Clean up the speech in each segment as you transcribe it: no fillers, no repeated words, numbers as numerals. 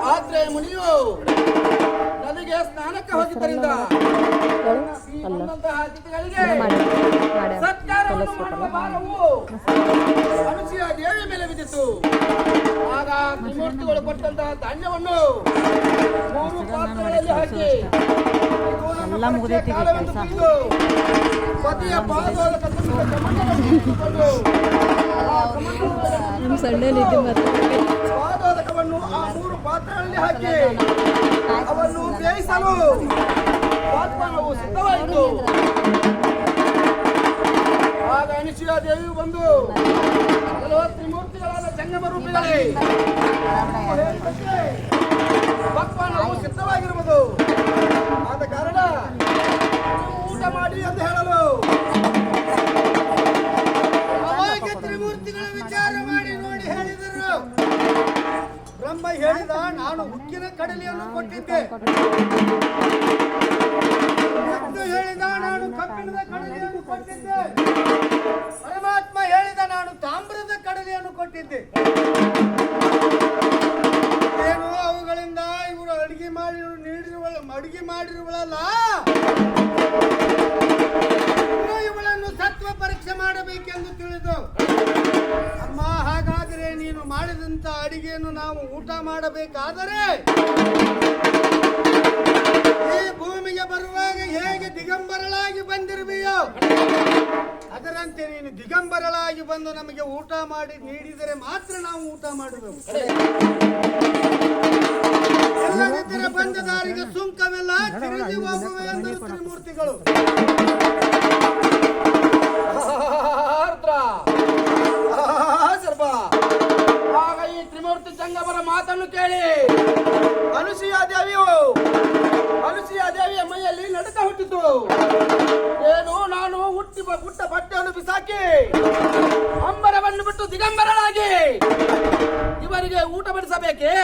ಆದ್ರೆ ಮುನಿಯು ನದಿಗೆ ಸ್ನಾನಕ್ಕೆ ಹೋಗಿದ್ದರಿಂದ ಸತ್ಕಾರವನ್ನು ಮಾಡುವ ಭಾರವು ಅನುಸೂಯ ದೇವಿಯ ಮೇಲೆ ಬಿದ್ದಿತ್ತು. ಆಗ ತ್ರಿಮೂರ್ತಿಗಳು ಕೊಟ್ಟಂತಹ ಧಾನ್ಯವನ್ನು 3 ಪಾತ್ರೆಗಳಲ್ಲಿ ಹಾಕಿ ಪತಿಯ ಪಾದೋದಕ ಪಾದೋದಕವನ್ನು ಆ 3 ಪಾತ್ರೆಗಳಲ್ಲಿ ಹಾಕಿ ಅವನ್ನು ಬೇಯಿಸಲು ಪಾತ್ಮನವು ಸಿದ್ಧವಾಯಿತು. ಆಗ ಅನುಸೂಯ ದೇವಿಯು ಬಂದು ತ್ರಿಮೂರ್ತಿಗಳಾದ ಜಂಗಮ ರೂಪಿಗಳೇ ಪಾತ್ಮನವು ಸಿದ್ಧವಾಗಿರುವುದು, ಆದ ಕಾರಣ ಊಟ ಮಾಡಿ ಅಂತ ಹೇಳಲು ಅವಾಗ ತ್ರಿಮೂರ್ತಿಗಳ ವಿಚಾರ ಮಾಡಿ ನೋಡಿ ಹೇಳಿದರು. ಬ್ರಹ್ಮ ಹೇಳಿದ, ನಾನು ಉಕ್ಕಿನ ಕಡಲೆಯನ್ನು ಕೊಟ್ಟಿದ್ದೆ. ವಿಷ್ಣು ಹೇಳಿದ, ನಾನು ಕಬ್ಬಿಣದ ಕಡಲೆಯನ್ನು ಕೊಟ್ಟಿದ್ದೆ. ಪರಮಾತ್ಮ ಹೇಳಿದ, ನಾನು ತಾಮ್ರದ ಕಡಲೆಯನ್ನು ಕೊಟ್ಟಿದ್ದೆ. ಏನು ಅವುಗಳಿಂದ ಇವರು ಅಡಿಗೆ ಮಾಡಿರುವಳಲ್ಲ, ಇವಳನ್ನು ಸತ್ವ ಪರೀಕ್ಷೆ ಮಾಡಬೇಕೆಂದು ತಿಳಿದು, ಅಮ್ಮ ಹಾಗಾದರೆ ನೀನು ಮಾಡಿದಂತ ಅಡಿಗೆಯನ್ನು ನಾವು ಊಟ ಮಾಡಬೇಕಾದರೆ ಈ ಭೂಮಿಗೆ ಬರುವಾಗ ಹೇಗೆ ದಿಗಂಬರಳಾಗಿ ಬಂದಿರುವೆಯೋ ಅದರಂತೆ ನೀನು ದಿಗಂಬರಳಾಗಿ ಬಂದು ನಮಗೆ ಊಟ ಮಾಡಿ ನೀಡಿದರೆ ಮಾತ್ರ ನಾವು ಊಟ ಮಾಡಬೇಕು. ಇಲ್ಲದಿದ್ದರೆ ಬಂದ ದಾರಿಗೆ ಸುಂಕವೆಲ್ಲ ತಿರುಗಿ ಹೋಗುವೆ ಎಂದರು ತ್ರಿಮೂರ್ತಿಗಳು. ಆಗ ಈ ತ್ರಿಮೂರ್ತಿ ಜಂಗಮರ ಮಾತನ್ನು ಕೇಳಿ ಅನುಸೂಯ ದೇವಿಯ ಮೈಯಲ್ಲಿ ನಡುಕ ಹುಟ್ಟಿತು. ಏನು, ನಾನು ಹುಟ್ಟ ಬಟ್ಟೆಯನ್ನು ಬಿಸಾಕಿ ಅಂಬರವನ್ನು ಬಿಟ್ಟು ದಿಗಂಬರಳಾಗಿ ಇವರಿಗೆ ಊಟ ಬಡಿಸಬೇಕೇ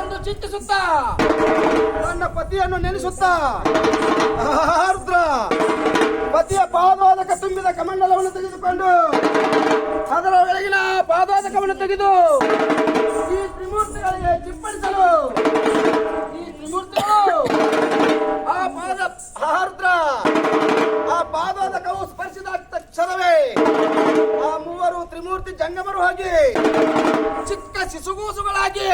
ಎಂದು ಚಿಂತಿಸುತ್ತಾ ನನ್ನ ಪತಿಯನ್ನು ನೆನೆಸುತ್ತಾ ಪತಿಯ ಪಾದೋದಕ ತುಂಬಿದ ಕಮಂಡಲವನ್ನು ತೆಗೆದುಕೊಂಡು ಅದರ ಒಳಗಿನ ಪಾದೋದಕವನ್ನು ತೆಗೆದು ಈ ತ್ರಿಮೂರ್ತಿಗಳಿಗೆ ಚಿಪ್ಪಡಿಸಲು ಈ ತ್ರಿಮೂರ್ತಿಗಳು ಆ ಪಾದೋದಕವು ಸ್ಪರ್ಶಿದ ತಕ್ಷಣವೇ ಆ 3 ತ್ರಿಮೂರ್ತಿ ಜಂಗಮರು ಹೋಗಿ ಚಿಕ್ಕ ಶಿಶುಗೂಸುಗಳಾಗಿ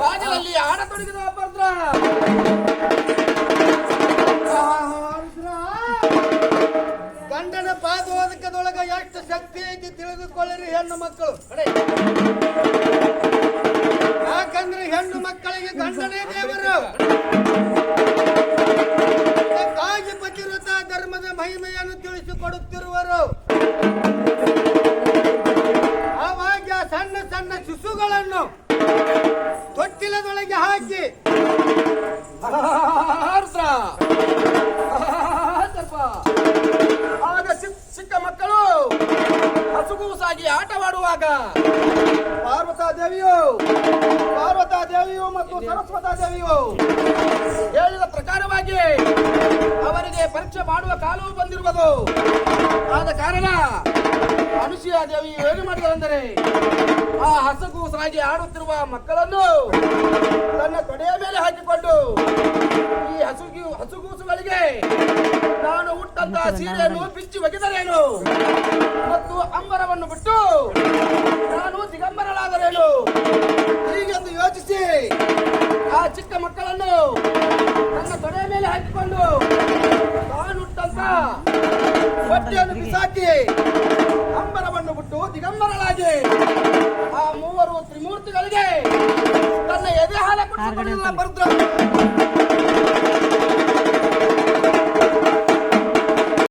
ಬಾಗಿಲಲ್ಲಿ ಆಡತೊಡಗಿದ ಭದ್ರ ಗಂಡನ ಪಾದೋದಕದೊಳಗ ಎಷ್ಟು ಶಕ್ತಿ ಐತಿ ತಿಳಿದುಕೊಳ್ಳಿರಿ ಹೆಣ್ಣು ಮಕ್ಕಳು. ಯಾಕಂದ್ರೆ ಹೆಣ್ಣು ಮಕ್ಕಳಿಗೆ ಗಂಡನೇ ದೇವರು. ಅದಕ್ಕಾಗಿ ಪತಿವ್ರತ ಧರ್ಮದ ಮಹಿಮೆಯನ್ನು ತಿಳಿಸಿಕೊಡುತ್ತಿರುವರು. ಆವಾಗ ಸಣ್ಣ ಸಣ್ಣ ಶಿಶುಗಳನ್ನು ತೊಟ್ಟಿಲದೊಳಗೆ ಹಾಕಿ ಆಗ ಚಿಕ್ಕ ಮಕ್ಕಳು ಹಸುಗೂಸಾಗಿ ಆಟವಾಡುವಾಗ ಪಾರ್ವತಾ ದೇವಿಯು ಮತ್ತು ಸರಸ್ವತಾ ದೇವಿಯು ಹೇಳಿದ ಪ್ರಕಾರವಾಗಿ ಅವರಿಗೆ ಪರೀಕ್ಷೆ ಮಾಡುವ ಕಾಲವು ಬಂದಿರುವುದು. ಆದ ಕಾರಣ ಅನುಸೂಯ ದೇವಿ ಏನು ಮಾಡಿದರೆಂದರೆ ಆ ಹಸುಗೂಸಾಗಿ ಆಡುತ್ತಿರುವ ಮಕ್ಕಳನ್ನು ತನ್ನ ತೊಡೆಯ ಮೇಲೆ ಹಾಕಿಕೊಂಡು ಈ ಹಸುಗೂಸುಗಳಿಗೆ ನಾನು ಹುಟ್ಟಂತಹ ಸೀರೆಯನ್ನು ಬಿಚ್ಚಿ ಒಗೆದರೇನು ಮತ್ತು ಅಂಬರವನ್ನು ಬಿಟ್ಟು ನಾನು ದಿಗಂಬರಳಾದರೇನು ಹೀಗೆಂದು ಯೋಚಿಸಿ ಆ ಚಿಕ್ಕ ಮಕ್ಕಳನ್ನು ನನ್ನ ತೊಡೆಯ ಮೇಲೆ ಹಾಕಿಕೊಂಡು ನಾನು ಹುಟ್ಟಂತ ಬಟ್ಟೆಯನ್ನು ಬಿಸಾಕಿ ಅಂಬರವನ್ನು ಬಿಟ್ಟು ದಿಗಂಬರಳಾಗಿ ಆ 3 ತ್ರಿಮೂರ್ತಿಗಳಿಗೆ ತನ್ನ ಎದೆ ಹಾಲ ಕೊಟ್ಟಿಲ್ಲ ಭದ್ರ.